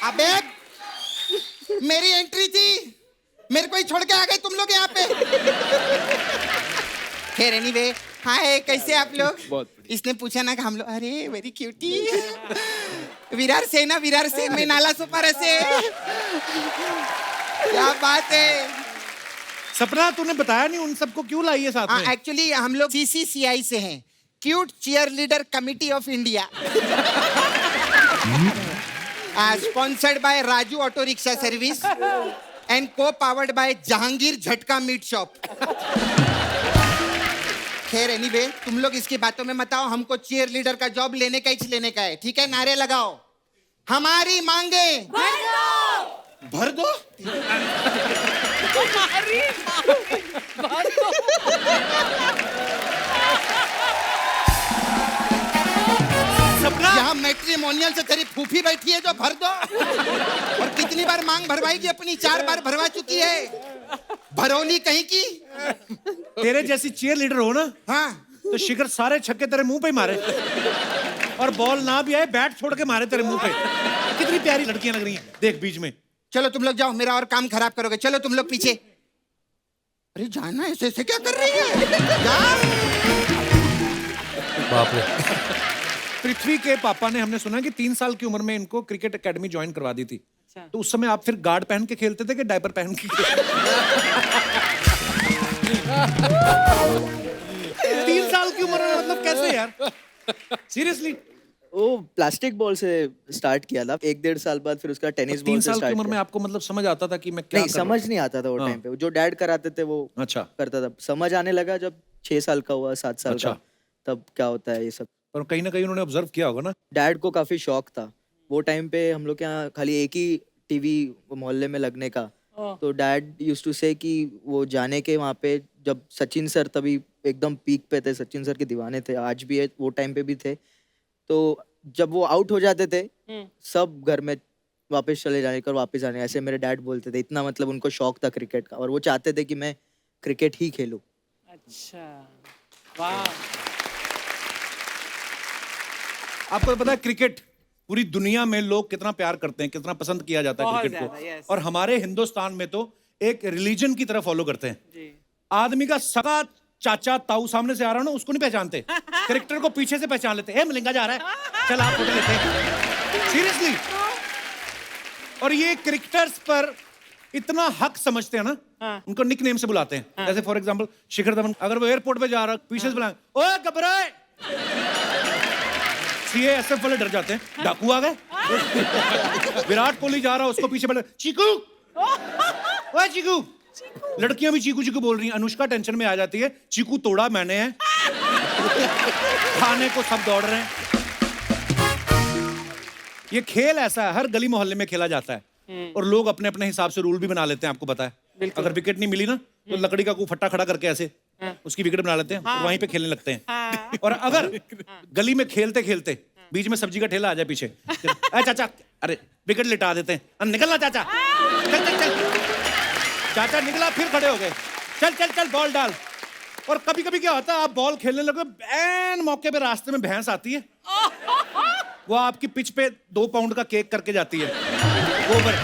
अबे मेरी एंट्री थी, मेरे को ही छोड़ के आ गए तुम लोग यहाँ पे। खैर एनीवे, हाय कैसे आप लोग? इसने पूछा ना कि हम लोग, अरे वेरी क्यूटी। विरार से ना, विरार से, मैं नाला सुपारा से। क्या बात है। सपना तूने बताया नहीं उन सबको क्यों लाई है साथ में? एक्चुअली हम लोग CCCI से हैं, cute cheer leader committee of India. Sponsored by Raju auto rickshaw service and co powered by Jahangir jhatka meat shop. खैर एनीवे, तुम लोग इसकी बातों में मत आओ, हमको चीयर लीडर का जॉब लेने का ही लेने का है, ठीक है? नारे लगाओ, हमारी मांगे भर दो। यहाँ मैट्रिमोनियल से तेरी फूफी बैठी है जो भर दो। और कितनी बार मांग भरवाएगी अपनी? 4 बार भरवा चुकी है, भरौली कहीं की। तेरे जैसी चीयर लीडर हो ना, हाँ तो शिखर सारे छक्के तेरे मुंह पे ही मारे, और बॉल ना भी आए बैट छोड़ के मारे तेरे मुंह पे। कितनी प्यारी लड़कियां लग रही हैं, देख बीच में। चलो तुम लोग जाओ, मेरा और काम खराब करोगे। चलो तुम लोग पीछे। अरे जाना, ऐसे ऐसे क्या कर रही है? बाप रे। पृथ्वी के पापा ने, हमने सुना कि 3 साल की उम्र में इनको क्रिकेट एकेडमी ज्वाइन करवा दी थी। तो उस समय आप फिर गार्ड पहन के खेलते थे कि डायपर पहन के? 3 साल की उम्र में, मतलब कैसे यार? सीरियसली? वो प्लास्टिक बॉल से स्टार्ट किया था, 1-1.5 साल बाद फिर उसका टेनिस बॉल 3 से साल की स्टार्ट उम्र में किया। आपको मतलब समझ आता था कि मैं क्या नहीं, कर रहा समझ नहीं आता था वो टाइम पे। जो डैड कराते थे वो अच्छा। करता था। समझ आने लगा जब 6 साल का हुआ, 7 साल अच्छा। का, तब क्या होता है ये सब। पर कहीं ना कहीं उन्होंने ऑब्जर्व किया होगा ना। डैड को काफी शौक था वो टाइम पे। हम लोग के यहाँ खाली एक ही टीवी मोहल्ले में लगने का। तो डैड यूज्ड टू से कि वो जाने के वहाँ पे, जब सचिन सर तभी एकदम पीक पे थे, सचिन सर के दीवाने थे, आज भी है, वो टाइम पे भी थे। तो जब वो आउट हो जाते थे, सब घर में वापस चले जाने का, वापस आने, ऐसे मेरे डैड बोलते थे। इतना मतलब उनको शौक था क्रिकेट का, और वो चाहते थे कि मैं क्रिकेट ही खेलूं। अच्छा, वाह। आपको तो पता है क्रिकेट पूरी दुनिया में लोग कितना प्यार करते हैं, कितना पसंद किया जाता है बहुत क्रिकेट ज्यादा, को। yes। और हमारे हिंदुस्तान में तो एक रिलीजन की तरह फॉलो करते हैं। जी। आदमी का सगा चाचा ताऊ सामने से आ रहा हो ना, उसको नहीं पहचानते। क्रिकेटर को पीछे से पहचान लेते हैं। मलिंगा जा रहा है, चल आप फोटो लेते हैं। सीरियसली। और ये क्रिकेटर्स पर इतना हक समझते हैं ना, उनको निक नेम से बुलाते हैं। जैसे फॉर एग्जांपल शिखर धवन, अगर वो एयरपोर्ट पे जा रहा है, पीछे से बुलाएं, ओए घबराए। CASF वाले डर जाते हैं, डाकू आ गए। विराट कोहली जा रहा है, उसको पीछे बोले चीकू, ओए चीकू। लड़कियां भी चीकू चीकू बोल रही हैं। अनुष्का टेंशन में आ जाती है, चीकू तोड़ा मैंने है। खाने को सब दौड़ रहे हैं। ये खेल ऐसा है, हर गली मोहल्ले में खेला जाता है, और लोग अपने अपने हिसाब से रूल भी बना लेते हैं। आपको पता है, अगर विकेट नहीं मिली ना, तो लकड़ी का कोई फट्टा खड़ा करके ऐसे उसकी विकेट बना लेते हैं, और वहीं पे खेलने लगते हैं। और अगर गली में खेलते खेलते बीच में सब्जी का ठेला आ जाए पीछे, अरे चाचा, अरे विकेट लिटा देते हैं, निकलना चाचा, चल चल चल। चाचा निकला, फिर खड़े हो गए, चल चल चल बॉल डाल। और कभी कभी क्या होता है, आप बॉल खेलने लगे, एन मौके पे रास्ते में भैंस आती है, वो आपकी पिच पे 2 पाउंड का केक करके जाती है, गोबर।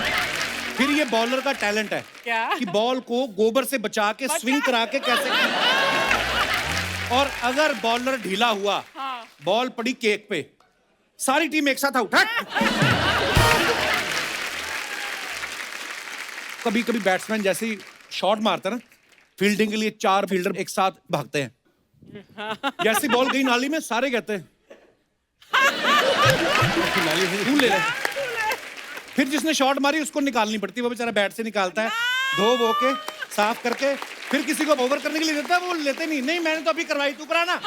फिर ये बॉलर का टैलेंट है क्या? कि बॉल को गोबर से बचा के स्विंग करा के कैसे। और अगर बॉलर ढीला हुआ, बॉल पड़ी केक पे, सारी टीम एक साथ आउट। कभी कभी बैट्समैन जैसे ही शॉट मारता है ना, फील्डिंग के लिए 4 फील्डर एक साथ भागते हैं। जैसी बॉल गई नाली में, सारे कहते हैं तू ले ले। फिर जिसने शॉट मारी उसको निकालनी पड़ती है, वो बेचारा बैट से निकालता है, धो वो के साफ करके, फिर किसी को ओवर करने के लिए देता है, वो लेते नहीं। नहीं मैंने तो अभी करवाई, तू कराना।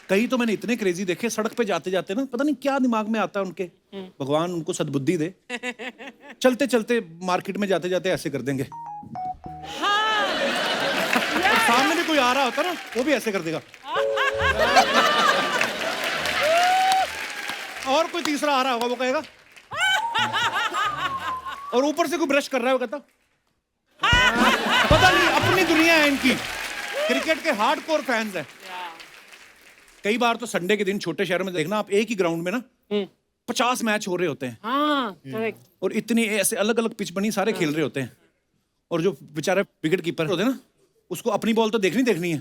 कई तो मैंने इतने क्रेजी देखे, सड़क पे जाते जाते ना, पता नहीं क्या दिमाग में आता है उनके, भगवान उनको सद्बुद्धि दे। चलते चलते मार्केट में जाते जाते ऐसे कर देंगे, और सामने भी कोई आ रहा होता ना, वो भी ऐसे कर देगा। और कोई तीसरा आ रहा होगा, वो कहेगा, और ऊपर से कोई ब्रश कर रहा है, वो कहता पता नहीं, अपनी दुनिया है इनकी। क्रिकेट के हार्डकोर फैंस हैं। कई बार तो संडे के दिन छोटे शहरों में देखना आप, एक ही ग्राउंड में ना 50 मैच हो रहे होते हैं हाँ करेक्ट। और इतनी ऐसे अलग अलग पिच बनी, सारे खेल रहे होते हैं और जो बेचारा विकेट कीपर होते हैं ना, उसको अपनी बॉल तो देखनी है,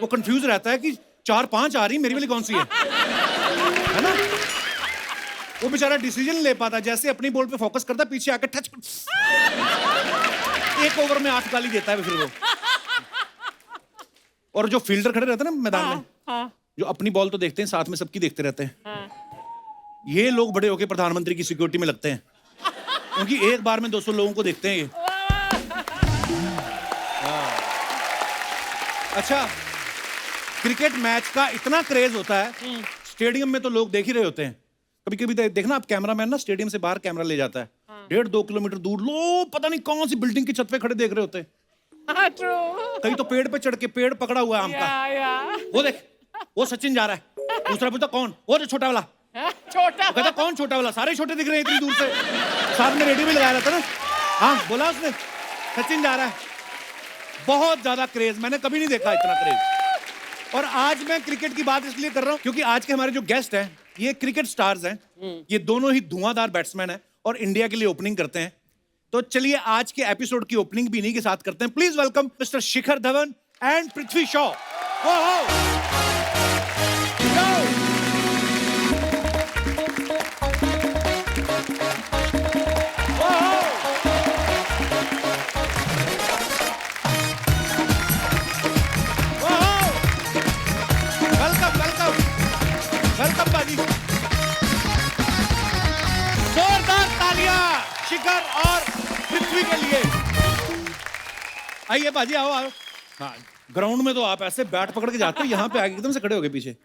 वो कंफ्यूज रहता है कि 4-5 आ रही, मेरी वाली कौन सी है ना। वो बेचारा डिसीजन ले पाता, जैसे अपनी बॉल पे फोकस करता, पीछे आकर टच, एक ओवर में 8 गाली देता है फिर वो। और जो फील्डर खड़े रहते हैं ना मैदान में, जो अपनी बॉल तो देखते हैं, साथ में सबकी देखते रहते हैं, ये लोग बड़े होके प्रधानमंत्री की सिक्योरिटी में लगते हैं, क्योंकि एक बार में 200 लोगों को देखते हैं ये। अच्छा, क्रिकेट मैच का इतना क्रेज होता है, स्टेडियम में तो लोग देख ही रहे होते हैं। कभी कभी देखना आप, कैमरामैन ना स्टेडियम से बाहर कैमरा ले जाता है, 1.5-2 किलोमीटर दूर लोग पता नहीं कौन सी बिल्डिंग की छत पे खड़े देख रहे होते हैं। कहीं तो पेड़ पे चढ़ के, पेड़ पकड़ा हुआ है आम का, वो देख, वो सचिन जा रहा है, दूसरा पूछता कौन, वो जो छोटा वाला, छोटा कहता कौन छोटा वाला, सारे छोटे दिख रहे हैं इतनी दूर से, साथ में रेडियो भी लगाया रहता ना। हाँ बोला उसने, सचिन जा रहा है। बहुत ज्यादा क्रेज, मैंने कभी नहीं देखा इतना क्रेज। और आज मैं क्रिकेट की बात इसलिए कर रहा हूं क्योंकि आज के हमारे जो गेस्ट हैं ये क्रिकेट स्टार्स हैं, ये दोनों ही धुआंधार बैट्समैन हैं और इंडिया के लिए ओपनिंग करते हैं। तो चलिए आज के एपिसोड की ओपनिंग भी इन्हीं के साथ करते हैं। Please welcome mister Shikhar Dhawan and Prithvi Shaw. Welcome बाजी, जोरदार तालियां शिखर और पृथ्वी के लिए। आइए बाजी, आओ आओ। हाँ, ग्राउंड में तो आप ऐसे बैट पकड़ के जाते हो, यहाँ पे आगे एकदम से खड़े हो गए पीछे।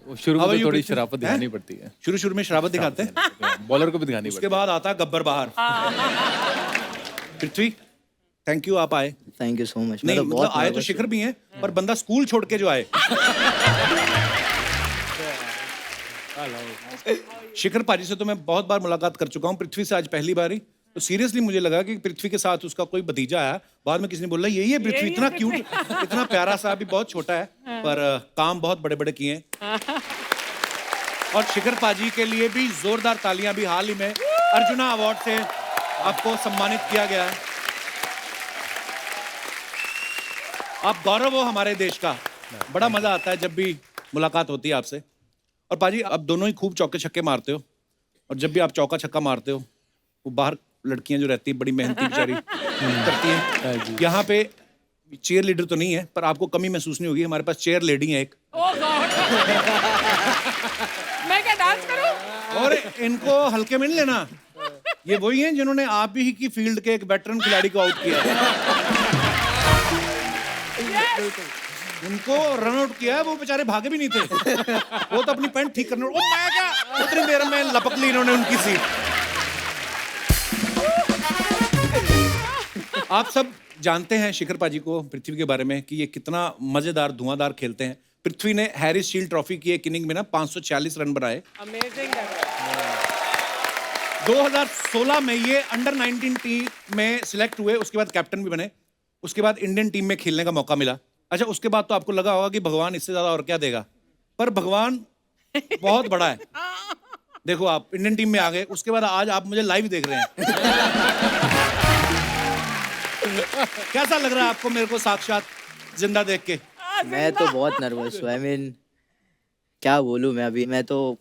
वो शुरू में तो थोड़ी शराफत दिखानी पड़ती है, शुरू में शराबत दिखाते हैं, बॉलर को भी दिखानी पड़ती उसके बाद आता है गब्बर बाहर। पृथ्वी, थैंक यू, आप आए। Thank you so much. नहीं मतलब आए तो शिखर भी हैं, पर बंदा स्कूल छोड़ के जो आए। शिखर पाजी से तो मैं बहुत बार मुलाकात कर चुका हूँ, पृथ्वी से आज पहली बार ही। तो सीरियसली मुझे लगा कि पृथ्वी के साथ उसका कोई भतीजा आया, बाद में किसी ने बोला यही है पृथ्वी, इतना क्यूट, इतना प्यारा सा, अभी बहुत छोटा है पर काम बहुत बड़े बड़े किए हैं। और शिखर पाजी के लिए भी जोरदार तालियां। भी हाल ही में अर्जुना अवार्ड से आपको सम्मानित किया गया है। आप गौरव हो हमारे देश का। बड़ा मजा आता है जब भी मुलाकात होती है आपसे। और पाजी, आप दोनों ही खूब चौके छक्के मारते हो, और जब भी आप चौका छक्का मारते हो, वो बाहर लड़कियां जो रहती हैं बड़ी मेहनती बेचारी करती हैं। यहाँ पे चेयर लीडर तो नहीं है, पर आपको कमी महसूस नहीं होगी, हमारे पास चेयर लेडी है एक। मैं क्या डांस करूं? और इनको हल्के में नहीं लेना, ये वही हैं जिन्होंने आप ही की फील्ड के एक वेटरन खिलाड़ी को आउट किया है। उनको रन आउट किया है, वो बेचारे भागे भी नहीं थे, वो तो अपनी पैंट ठीक करने, ओ मैं क्या, उतनी देर में लपक ली इन्होंने उनकी सीट। आप सब जानते हैं शिखर पाजी को, पृथ्वी के बारे में, कि ये कितना मजेदार धुआंधार खेलते हैं। पृथ्वी ने हैरिस शील्ड ट्रॉफी की एक इनिंग में ना 546 रन बनाए। अमेजिंग। 2016 में ये अंडर 19 टीम में सिलेक्ट हुए, उसके बाद कैप्टन भी बने, उसके बाद इंडियन टीम में खेलने का मौका मिला। अच्छा, उसके बाद तो आपको लगा होगा कि भगवान इससे ज्यादा और क्या देगा, पर भगवान बहुत बड़ा है। देखो आप इंडियन टीम में आ गए, उसके बाद आज आप मुझे लाइव देख रहे हैं। कैसा लग रहा है आपको मेरे को साक्षात जिंदा देख के? मैं तो बहुत नर्वस हूँ। क्या बोलूँ मैं अभी, मैं तो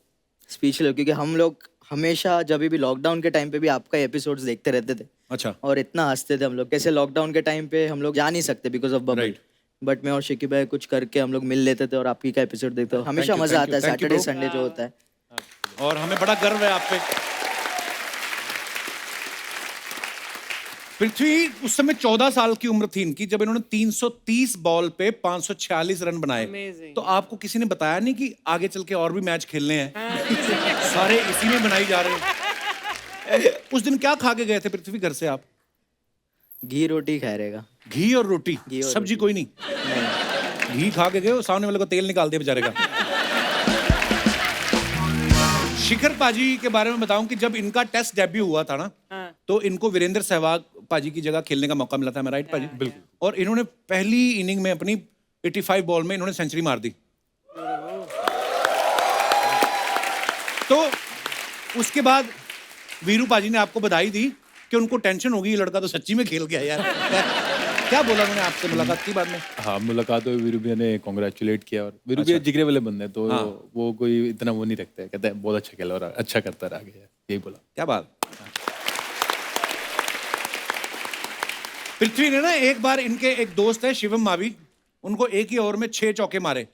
स्पीचलेस हूँ, क्योंकि हम लोग हमेशा जब भी लॉकडाउन के टाइम पे भी आपका एपिसोड्स देखते रहते थे। अच्छा। और इतना हंसते थे हम लोग, कैसे लॉकडाउन के टाइम पे हम लोग जा नहीं सकते बिकॉज ऑफ बबल, बट मैं और शिकी भाई कुछ करके हम लोग मिल लेते थे और आपकी का एपिसोड देखते हो, हमेशा मजा आता है सैटरडे संडे जो होता है। और हमें बड़ा गर्व है आप पे। पृथ्वी उस समय 14 साल की उम्र थी इनकी जब इन्होंने 330 बॉल पे 546 रन बनाए। Amazing. तो आपको किसी ने बताया नहीं कि आगे चल के और भी मैच खेलने हैं? सारे इसी में बनाई जा रहे हैं। उस दिन क्या खा के गए थे पृथ्वी घर से आप? घी रोटी खा रहेगा। घी और रोटी, घी और सब्जी रोटी। कोई नहीं? घी खा के गए, सामने वाले को तेल निकाल दिया बेचारे का। शिखर पाजी के बारे में बताऊं कि जब इनका टेस्ट डेब्यू हुआ था ना, तो इनको वीरेंद्र सहवाग पाजी की जगह खेलने का मौका मिला था। मैं राइट पाजी? बिल्कुल। और इन्होंने पहली इनिंग में अपनी 85 बॉल में इन्होंने सेंचुरी मार दी। तो उसके बाद वीरू पाजी ने आपको बधाई दी कि उनको टेंशन होगी, ये लड़का तो सच्ची में खेल गया यार। क्या बोला उन्होंने आपसे मुलाकात की बाद में? हाँ, मुलाकात हुई, वीरू भैया ने कॉन्ग्रेचुलेट किया। और वीरू भैया जिगरे वाले बंदे हैं, तो वो कोई इतना वो नहीं रखते हैं, कहते हैं बहुत अच्छा खेला और अच्छा करता रहा आगे, यही बोला। क्या बात। पृथ्वी ने ना एक बार, इनके एक दोस्त है शिवम मावी, उनको एक ही ओवर में 6 चौके मारे।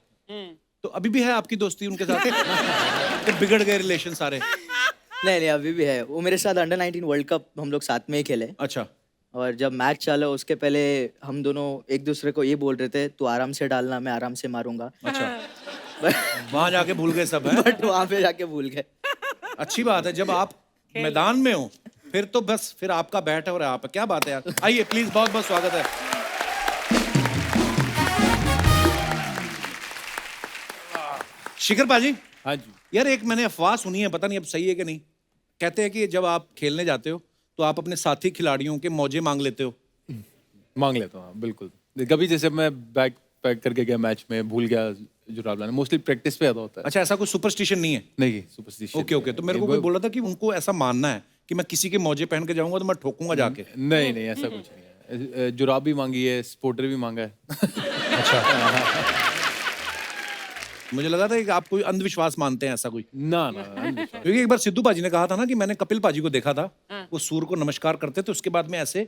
तो अभी भी है आपकी दोस्ती उनके साथ? तो बिगड़ गए रिलेशन सारे? नहीं, अभी भी है। वो मेरे साथ अंडर-19 वर्ल्ड कप हम लोग साथ में ही खेले। अच्छा। और जब मैच चला उसके पहले हम दोनों एक दूसरे को ये बोल रहे थे, तू आराम से डालना, मैं आराम से मारूंगा। अच्छा। वहां जाके भूल गए सब, है? बट वहां पे जाके भूल गए। अच्छी बात है, जब आप मैदान में हो फिर तो बस, फिर आपका बैट है और आप, क्या बात है यार। आइए प्लीज, बहुत बहुत स्वागत है। शिखर पाजी। हाँ जी। यार एक मैंने अफवाह सुनी है, पता नहीं अब सही है कि नहीं, कहते हैं कि जब आप खेलने जाते हो तो आप अपने साथी खिलाड़ियों के मौजे मांग लेते हो। मांग लेता हूँ, हाँ, बिल्कुल। कभी जैसे मैं बैग पैक करके गया मैच में, भूल गया जुराब लाना, मोस्टली प्रैक्टिस पे ज़्यादा होता है। अच्छा, ऐसा कोई सुपरस्टिशन नहीं है? नहीं, सुपरस्टिशन। ओके, तो मेरे को कोई बोला था कि उनको ऐसा मानना है कि मैं किसी के मौजे पहन के जाऊंगा तो मैं ठोकूंगा जाके। नहीं, ऐसा कुछ नहीं है। जुराब भी मांगी है, स्पोर्टर भी मांगा है। अच्छा। मुझे लगा था कि आप कोई अंधविश्वास मानते हैं, ऐसा कोई। ना क्योंकि एक बार सिद्धू पाजी ने कहा था ना कि मैंने कपिल पाजी को देखा था, वो सूर्य को नमस्कार करते थे, उसके बाद में ऐसे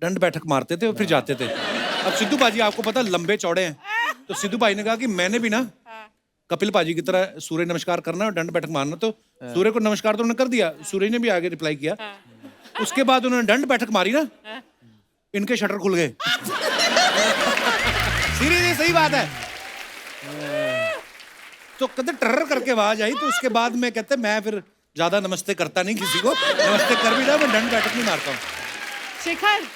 दंड बैठक मारते थे और फिर जाते थे। अब सिद्धू पाजी आपको पता लंबे चौड़े हैं, तो सिद्धू पाजी ने कहा कि मैंने भी ना कपिल पाजी की तरह सूर्य नमस्कार करना और दंड बैठक मारना। तो सूर्य को नमस्कार तो उन्होंने कर दिया, सूर्य ने भी आगे रिप्लाई किया। उसके बाद उन्होंने दंड बैठक मारी ना, इनके शटर खुल गए। सीरियसली, सही बात है। तो कहते टर्र करके आवाज आई, तो उसके बाद में कहते मैं फिर ज्यादा नमस्ते करता नहीं किसी को, नमस्ते कर भी जाओ, मैं दंड बैठक नहीं मारता हूँ। शिखर,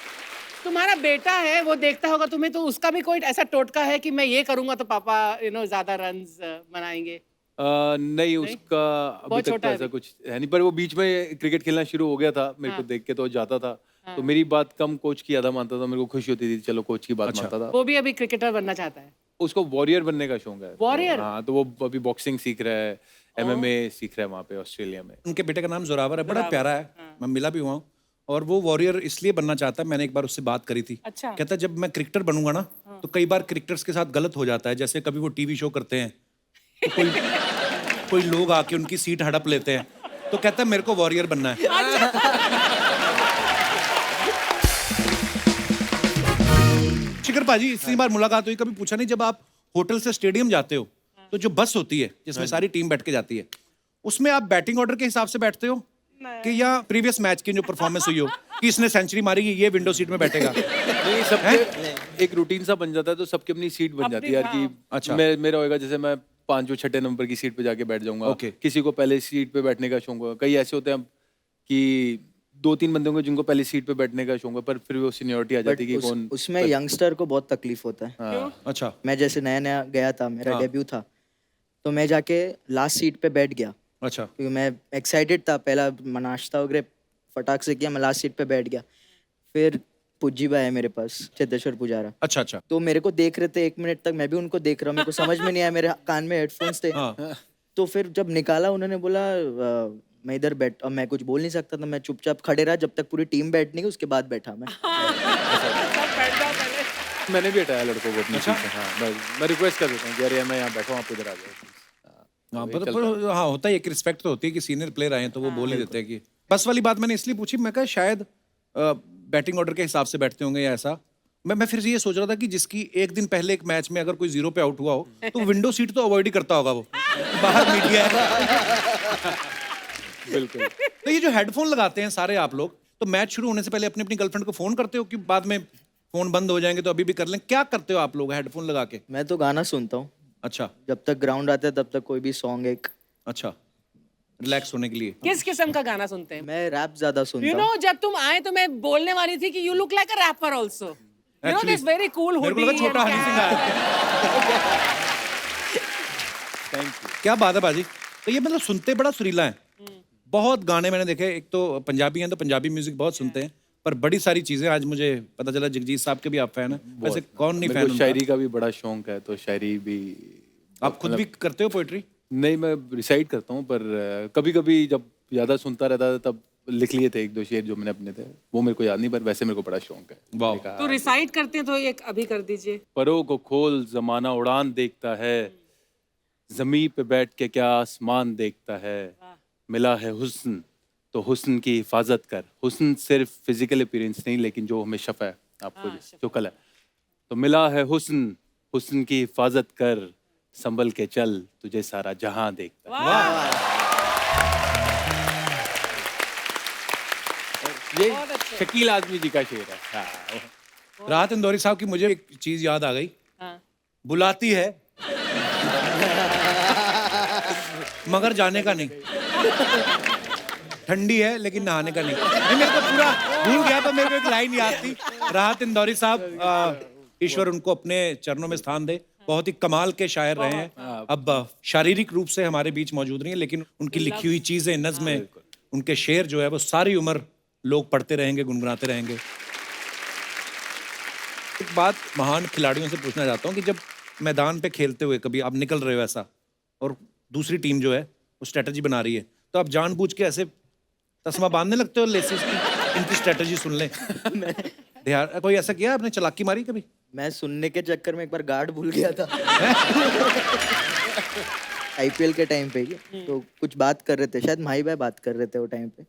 तुम्हारा बेटा है, वो देखता होगा तुम्हें, तो उसका भी कोई ऐसा टोटका है कि मैं ये करूंगा तो पापा ज्यादा रन्स बनाएंगे? नहीं, उसका अभी तक तो ऐसा कुछ है नहीं, पर वो बीच में क्रिकेट खेलना शुरू हो गया था, मेरे को देख के तो जाता था। तो मेरी बात कम कोच की ज्यादा मानता था, मेरे को खुशी होती थी, चलो कोच की बात मानता था। वो भी अभी क्रिकेटर बनना चाहता है? उसको वॉरियर बनने का शौक है। वॉरियर? हाँ, तो वो अभी बॉक्सिंग सीख रहा है, MMA सीख रहा है वहाँ पे ऑस्ट्रेलिया में। उनके बेटे का नाम जोरावर है, बड़ा प्यारा है, मैं मिला भी हुआ हूँ। और वो वॉरियर इसलिए बनना चाहता है, मैंने एक बार उससे बात करी थी। अच्छा। कहता जब मैं क्रिकेटर बनूंगा ना, तो कई बार क्रिकेटर्स के साथ गलत हो जाता है, जैसे कभी वो टीवी शो करते हैं तो कोई लोग आके उनकी सीट हड़प लेते हैं, तो कहता है मेरे को वॉरियर बनना है। शिखर पाजी, इतनी बार मुलाकात हुई, कभी पूछा नहीं जब आप होटल से स्टेडियम जाते हो तो जो बस होती है जिसमें सारी टीम बैठ के जाती है, उसमें आप बैटिंग ऑर्डर के हिसाब से बैठते हो कि या प्रीवियस मैच की जो परफॉर्मेंस हुई हो कि इसने सेंचुरी मारी, ये विंडो सीट में बैठेगा? नहीं, सबके एक रूटीन सा बन जाता है, तो सबकी अपनी सीट बन जाती है यार कि अच्छा। मेरा होएगा जैसे मैं 5 6 नंबर की सीट पे जाके बैठ जाऊंगा। ओके। किसी को पहले सीट पे बैठने का शौक होगा, कई ऐसे होते हैं कि 2-3 बंदे होंगे जिनको पहले सीट पे बैठने का शौक है, पर फिर वो सीनियरिटी आ जाती है कि कौन। उसमें यंगस्टर को बहुत तकलीफ होता है। अच्छा। मैं जैसे नया गया था, मेरा डेब्यू था, तो मैं जाके लास्ट सीट पे बैठ गया। अच्छा। क्योंकि मैं एक्साइटेड था, पहला नाश्ता वगैरह फटाक से किया, मैं लास्ट सीट पे बैठ गया। फिर पुज्जीबा है मेरे पास, चेतेश्वर पुजारा। अच्छा। तो मेरे को देख रहे थे 1 मिनट तक, मैं भी उनको देख रहा हूँ, मेरे को समझ में नहीं आया, मेरे कान में हेडफोन्स थे। तो फिर जब निकाला उन्होंने बोला मैं इधर बैठ, अब मैं कुछ बोल नहीं सकता था, मैं चुपचाप खड़े रहा जब तक पूरी टीम बैठने की, उसके बाद बैठा मैं। मैंने भी हटाया लड़कों को अपनी सीट से। हाँ, मैं रिक्वेस्ट कर देता हूँ कि अरे मैं यहाँ बैठा हूँ, आप इधर आ जाओ। हाँ, होता है, एक रिस्पेक्ट तो होती है कि सीनियर प्लेयर आए तो वो बोल ही देते हैं कि। बस वाली बात मैंने इसलिए पूछी, मैं कहा शायद बैटिंग ऑर्डर के हिसाब से बैठते होंगे या ऐसा। मैं फिर ये सोच रहा था कि जिसकी एक दिन पहले एक मैच में अगर कोई 0 पे आउट हुआ हो तो विंडो सीट तो अवॉइड ही करता होगा वो, बाहर मीडिया है। बिल्कुल। तो ये जो हेडफोन लगाते हैं सारे आप लोग, तो मैच शुरू होने से पहले अपनी अपनी गर्लफ्रेंड को फोन करते हो कि बाद में फोन बंद हो जाएंगे तो अभी भी कर लें? क्या करते हो आप लोग हेडफोन लगा के? मैं तो गाना सुनता हूँ। अच्छा। जब तक ग्राउंड आता है तब तक कोई भी सॉन्ग एक। अच्छा, रिलैक्स होने के लिए। किस किस्म का गाना सुनते हैं? मैं रैप ज्यादा सुनता हूँ। You know, जब तुम आए तो मैं बोलने वाली थी कि you look like a rapper also. You know this very cool मेरे को hoodie लगा छोटा and हनी सिंह cap. आया। Thank you. क्या बात है बाजी। तो ये मतलब सुनते बड़ा सुरीला है। बहुत गाने मैंने देखे, एक तो पंजाबी हैं तो पंजाबी म्यूजिक बहुत सुनते हैं, पर बड़ी सारी चीजें आज मुझे पता चला जगजीत साहब के भी आप फैन हैं। वैसे कौन नहीं मेरे को फैन? शायरी का भी बड़ा शौक है, तो शायरी भी। आप खुद भी करते हो पोएट्री? नहीं, मैं रिसाइट करता हूँ, पर कभी कभी जब ज़्यादा सुनता रहता था तब लिख लिए थे एक दो शेर जो मैंने अपने थे, वो मेरे को याद नहीं, पर वैसे मेरे को बड़ा शौक है। वाह। मैंने कहा, तो रिसाइट करते हैं तो एक अभी कर दीजिए। परों को खोल जमाना उड़ान देखता है, जमी पे बैठ के क्या आसमान देखता है, मिला है हुस्न तो हुस्न की हिफाजत कर। हुस्न सिर्फ फिजिकल अपीयरेंस नहीं, लेकिन जो हमें शफ़ा है आपको जो कल है, तो मिला है हुस्न, हुस्न की हिफाजत कर, संभल के चल तुझे सारा जहां देखता है। ये शकील आजमी जी का शेर है। हाँ। राहत इंदौरी साहब की मुझे एक चीज याद आ गई। हाँ। बुलाती है मगर जाने का नहीं, ठंडी है लेकिन नहाने का नहीं। मेरे को पूरा भूल गया, तो मेरे को एक लाइन याद थी। राहत इंदौरी साहब, ईश्वर उनको अपने चरणों में स्थान दे, बहुत ही कमाल के शायर रहे हैं। अब शारीरिक रूप से हमारे बीच मौजूद नहीं है, लेकिन उनकी लिखी हुई चीजें, नज़्में, उनके शेर जो है वो सारी उम्र लोग पढ़ते रहेंगे, गुनगुनाते रहेंगे। एक बात महान खिलाड़ियों से पूछना चाहता हूँ कि जब मैदान पे खेलते हुए कभी आप निकल रहे हो ऐसा, और दूसरी टीम जो है वो स्ट्रेटजी बना रही है, तो आप जानबूझ के ऐसे तस्मा बांधने लगते हो लेसिस की, इनकी स्ट्रेटजी सुन लें? ध्यान, कोई ऐसा किया आपने, चालाकी मारी कभी? मैं सुनने के चक्कर में एक बार गार्ड भूल गया था आईपीएल के टाइम पे ही, तो कुछ बात कर रहे थे, शायद माही भाई बात कर रहे थे वो टाइम पे,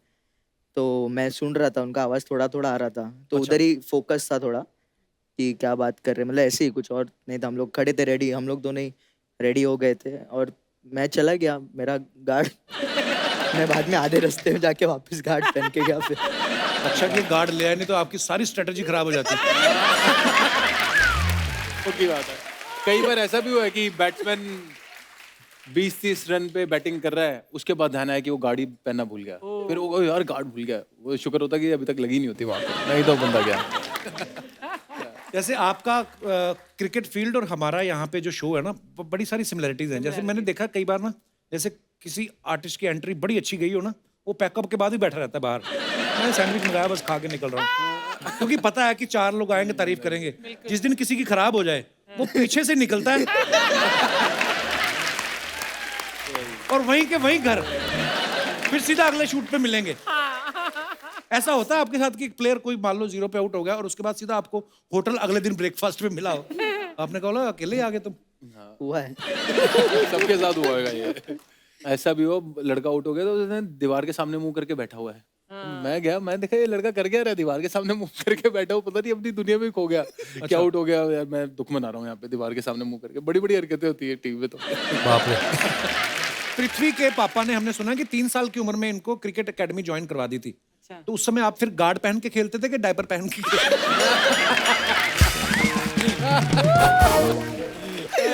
तो मैं सुन रहा था, उनका आवाज थोड़ा थोड़ा आ रहा था, तो उधर ही फोकस था थोड़ा कि क्या बात कर रहे हैं, मतलब ऐसे ही, कुछ और नहीं था। हम लोग खड़े थे रेडी, हम लोग दोनों ही रेडी हो गए थे, और मैं चला गया, मेरा गार्ड मैं बाद में आधे रास्ते में जाके वापस गार्ड पहन के गया फिर। अच्छा कि गार्ड ले आए, नहीं तो आपकी सारी स्ट्रेटजी खराब हो जाती। की बात है। कई बार ऐसा भी हुआ है कि बैट्समैन 20-30 रन पे बैटिंग कर रहा है, उसके बाद ध्यान आया कि वो गाड़ी पहनना भूल गया, फिर वो यार गार्ड भूल गया, वो शुक्र होता कि अभी तक लगी नहीं होती वहां पे, नहीं तो बंदा गया। जैसे आपका क्रिकेट फील्ड और हमारा यहाँ पे जो शो है ना, बड़ी सारी सिमिलरिटीज हैं। जैसे मैंने देखा कई बार ना, जैसे किसी आर्टिस्ट की एंट्री बड़ी अच्छी गई हो ना, वो पैकअप के बाद ही बैठा रहता है बाहर, मैंने सैंडविच मंगाया बस खा के निकल रहा हूँ, क्योंकि पता है कि 4 लोग आएंगे, तारीफ करेंगे। जिस दिन किसी की खराब हो जाए, वो पीछे से निकलता है और वहीं के वहीं घर, फिर सीधा अगले शूट पे मिलेंगे। ऐसा होता है आपके साथ कि प्लेयर कोई मान लो 0 पे आउट हो गया, और उसके बाद सीधा आपको होटल अगले दिन ब्रेकफास्ट पे मिला हो, आपने कहा अकेले आ गए तुम? हुआ है सबके साथ हुआ है ये। ऐसा भी हो, लड़का आउट हो गया तो उसने दीवार के सामने मुंह करके बैठा हुआ है। मैं गया, मैं देखा ये लड़का कर गया रहा, दीवार के सामने मुंह करके बैठा हुआ, पता नहीं अपनी दुनिया में खो गया। क्या आउट हो गया यार, मैं दुख मना रहा हूँ यहाँ पे, दीवार के सामने मुंह करके। बड़ी बड़ी हरकतें होती है टीवी पे तो। बाप रे। पृथ्वी के पापा ने, हमने सुना कि 3 साल की उम्र में इनको क्रिकेट एकेडमी ज्वाइन करवा दी थी। तो उस समय आप फिर गार्ड पहन के खेलते थे कि डायपर पहन के?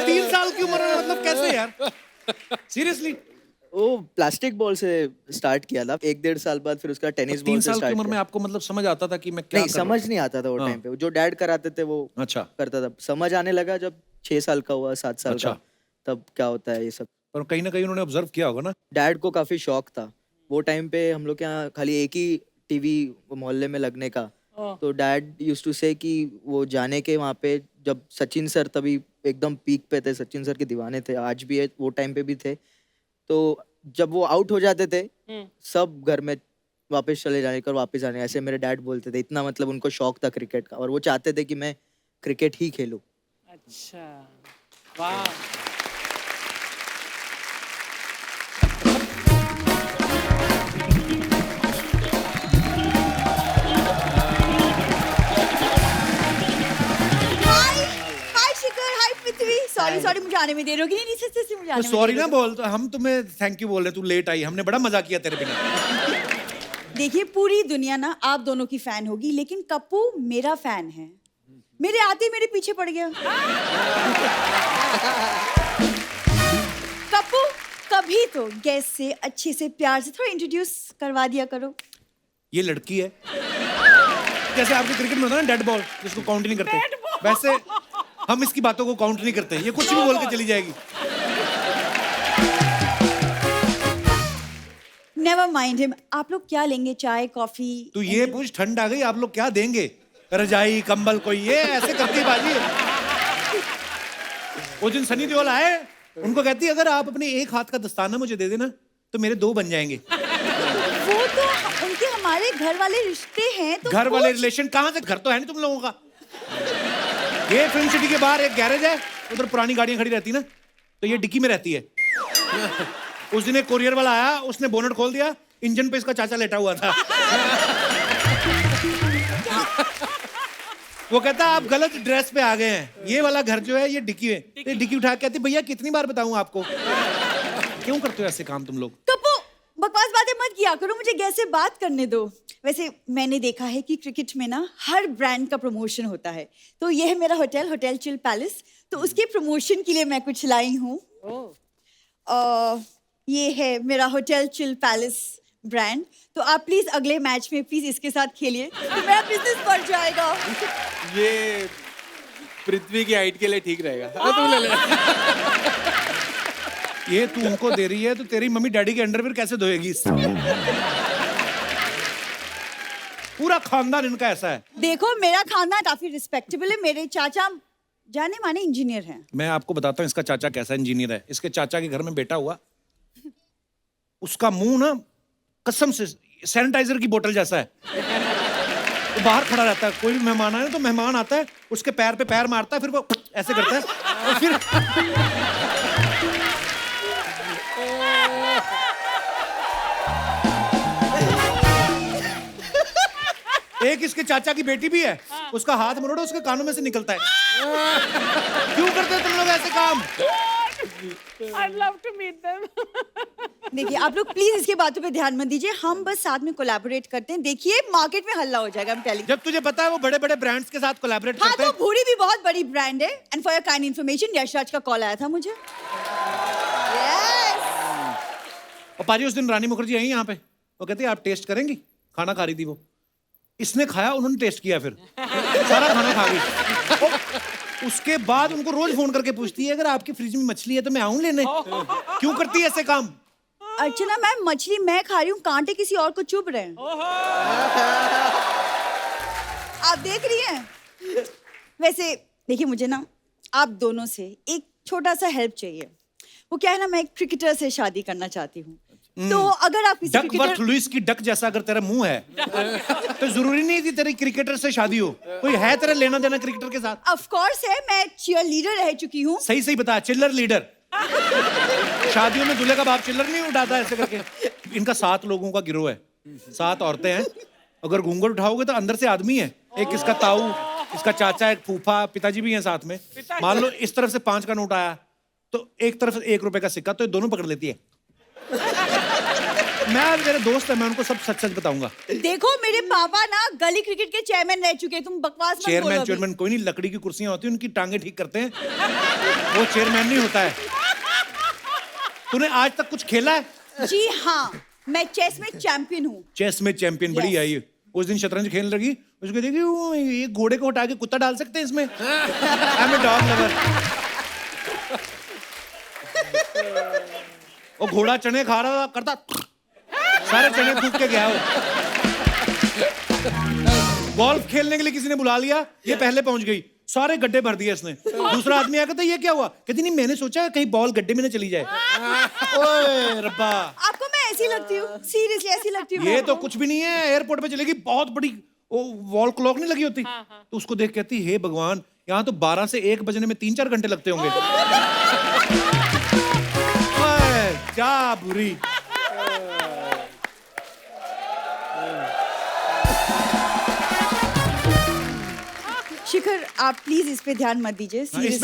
3 साल की उम्र में, मतलब कैसे यार, सीरियसली? वो प्लास्टिक बॉल से स्टार्ट किया था, 1-1.5 साल बाद फिर उसका टेनिस बॉल 3 से साल की स्टार्ट उम्र में किया। आपको मतलब समझ आता था कि मैं क्या नहीं, कर रहा समझ नहीं आता था वो टाइम पे, जो डैड कराते थे वो अच्छा। करता था। समझ आने लगा जब 6 साल का हुआ, 7 साल अच्छा। का, तब क्या होता है ये सब। पर कहीं ना कहीं उन्होंने ऑब्जर्व किया होगा ना। डैड को काफी शौक था वो टाइम पे, हम लोग के यहाँ खाली एक ही टीवी मोहल्ले में लगने का, तो डैड यूज्ड टू से कि वो जाने के वहाँ पे, जब सचिन सर तभी एकदम पीक पे थे, सचिन सर के दीवाने थे, आज भी है, वो टाइम पे भी थे, तो जब वो आउट हो जाते थे सब घर में वापस चले जाने का, वापस आने, ऐसे मेरे डैड बोलते थे। इतना मतलब उनको शौक था क्रिकेट का, और वो चाहते थे कि मैं क्रिकेट ही खेलूं। अच्छा, वाह। हाय शिखर, हाय पृथ्वी। सॉरी मुझे आने में देर होगी। नहीं से मुझे आने में सॉरी देर ना होगी। बोल, तो हम तुम्हें थैंक यू बोल रहे, तू लेट आई, हमने बड़ा मजा किया तेरे बिना। देखिए, पूरी दुनिया ना आप दोनों की फैन होगी, लेकिन कप्पू मेरा फैन है। मेरे आते मेरे पीछे पड़ गया। कप्पू, कभी तो गेस्ट से अच्छे से प्यार से थोड़ा इंट्रोड्यूस करवा दिया करो। ये लड़की है, जैसे आपके क्रिकेट में होता है ना डेड बॉल, जिसको काउंट नहीं करते, वैसे हम इसकी बातों को काउंट नहीं करते, ये कुछ भी बोल के चली जाएगी। Never mind him. आप लोग क्या लेंगे, चाय कॉफी? तू ये पूछ, ठंड आ गई, आप लोग क्या देंगे? रजाई कंबल कोई, ये ऐसे करती बाजी है। वो दिन सनी देओल आए, उनको कहती है अगर आप अपने एक हाथ का दस्ताना मुझे दे देना तो मेरे 2 बन जाएंगे। वो तो उनके हमारे घर वाले रिश्ते हैं तो घर वाले कुछ- रिलेशन कहाँ से? घर तो है नहीं तुम लोगों का। ये फिल्म सिटी के बाहर एक गैरेज है, उधर पुरानी गाड़ियां खड़ी रहती ना, तो ये डिक्की में रहती है। उस दिन एक कोरियर वाला आया, उसने बोनट खोल दिया, इंजन पे इसका चाचा लेटा हुआ था। वो कहता आप गलत ड्रेस पे आ गए हैं, ये वाला घर जो है ये डिक्की है। ये डिक्की उठा के कहती भैया कितनी बार बताऊं आपको? क्यों करते हो ऐसे काम तुम लोग? कपू बकवास बातें मत किया करो, मुझे गैस से बात करने दो। वैसे मैंने देखा है कि क्रिकेट में ना हर ब्रांड का प्रमोशन होता है, तो ये है मेरा होटल, होटल चिल पैलेस, तो उसके प्रमोशन के लिए मैं कुछ लाई हूँ। ये है मेरा होटल चिल पैलेस ब्रांड, तो आप प्लीज अगले मैच में प्लीज इसके साथ खेलिए, तो मेरा बिजनेस बढ़ जाएगा। ये पृथ्वी की हाइट के लिए ठीक रहेगा। तुम ले ले। ये तू उनको दे रही है तो तेरी मम्मी डैडी के अंडरवियर कैसे धोएगी इससे? पूरा खानदान इनका ऐसा है। देखो मेरा खानदान काफी रिस्पेक्टेबल है, मेरे चाचा जाने माने इंजीनियर हैं। मैं आपको बताता हूँ इसका चाचा कैसा इंजीनियर है। इसके चाचा के घर में बेटा हुआ, उसका मुंह ना कसम से सैनिटाइजर की बोतल जैसा है। वो बाहर खड़ा रहता है, कोई भी मेहमान आए तो मेहमान आता है उसके पैर पे पैर मारता है, फिर वो ऐसे करता है और फिर एक इसके चाचा की बेटी भी है, उसका हाथ मरोड़ो उसके कानों में से निकलता है। क्यों करते हो तुम लोग ऐसे काम? I'd love to meet them. देखिए आप लोग प्लीज इसके बातों पे ध्यान मत दीजिए, हम बस साथ में कोलैबोरेट करते हैं। देखिए मार्केट में हल्ला हो जाएगा, I'm telling you। जब तुझे पता है वो बड़े बड़े ब्रांड्स के साथ कोलैबोरेट हाँ करते तो हैं। भूरी भी बहुत बड़ी ब्रांड है। And for your kind information Yashraj का कॉल आया था मुझे। Yes। और पाजी उस दिन रानी मुखर्जी आई यहाँ पे, वो कहती है आप टेस्ट करेंगी? खाना खा रही थी वो, इसने खाया, उन्होंने टेस्ट किया, फिर सारा खाना खा गई। उसके बाद उनको रोज फोन करके पूछती है अगर आपकी फ्रिज में मछली है तो मैं आऊं लेने। क्यों करती है ऐसे काम? अर्चना मैम मछली मैं खा रही हूँ, कांटे किसी और को चुभ रहे हैं। आप देख रही हैं? वैसे देखिए मुझे ना आप दोनों से एक छोटा सा हेल्प चाहिए। वो क्या है ना, मैं एक क्रिकेटर से शादी करना चाहती हूँ, तो अगर आप किसी डकवर्थ क्रिकेटर लुइस की डक जैसा अगर तेरा मुंह है तो जरूरी नहीं थी तेरी क्रिकेटर से शादी हो। कोई है तेरा लेना देना क्रिकेटर के साथ? ऑफ कोर्स है, मैं चीयर लीडर रह चुकी हूँ। सही सही बता, चिल्लर लीडर। शादियों में दूल्हे का बाप चिल्लर नहीं उठाता ऐसे करके। इनका 7 लोगों का गिरोह है, 7 औरतें हैं। अगर घूंघट उठाओगे तो अंदर से आदमी है। एक इसका ताऊ, इसका चाचा, एक फूफा, पिताजी भी हैं साथ में। मान लो इस तरफ से 5 का नोट आया तो एक तरफ से 1 रुपए का सिक्का, तो ये दोनों पकड़ लेती है। मैं मेरे दोस्त है, मैं उनको सब सच सच बताऊंगा। देखो मेरे पापा ना गली क्रिकेट के चेयरमैन रह चुके हैं, तुम बकवास मत बोलो चेयरमैन अभी। चेयरमैन कोई नहीं, लकड़ी की कुर्सियां होती हैं उनकी टांगे ठीक करते हैं, वो चेयरमैन नहीं होता है। तूने आज तक कुछ खेला है? जी हाँ, मैं चेस में चैंपियन हूँ। चेस में चैंपियन, बड़ी आई है। उस दिन शतरंज खेलने लगी, उसको देखी वो ये घोड़े को हटा के कुत्ता डाल सकते हैं इसमें। I am a dog lover. वो घोड़ा चने खा रहा था, करता सारे चने फूक के गया वो। गोल्फ खेलने के लिए किसी ने बुला लिया, ये पहले पहुंच गई, सारे गड्ढे भर दिए इसने। दूसरा आदमी आया, कहता ये क्या हुआ? कहती नहीं मैंने सोचा कहीं बॉल गड्ढे में ना चली जाए। ओए रब्बा, आपको मैं ऐसी लगती हूँ? सीरियसली ऐसी लगती हूँ? ये तो कुछ भी नहीं है। एयरपोर्ट पे चलेगी, बहुत बड़ी वो वॉल क्लॉक नहीं लगी होती, तो उसको देख कहती हे भगवान, यहाँ तो 12 से 1 बजने में 3-4 घंटे लगते होंगे। ओए, क्या बुरी। शिखर आप प्लीज इस पे ध्यान मत दीजिए। इस पे सीरियसली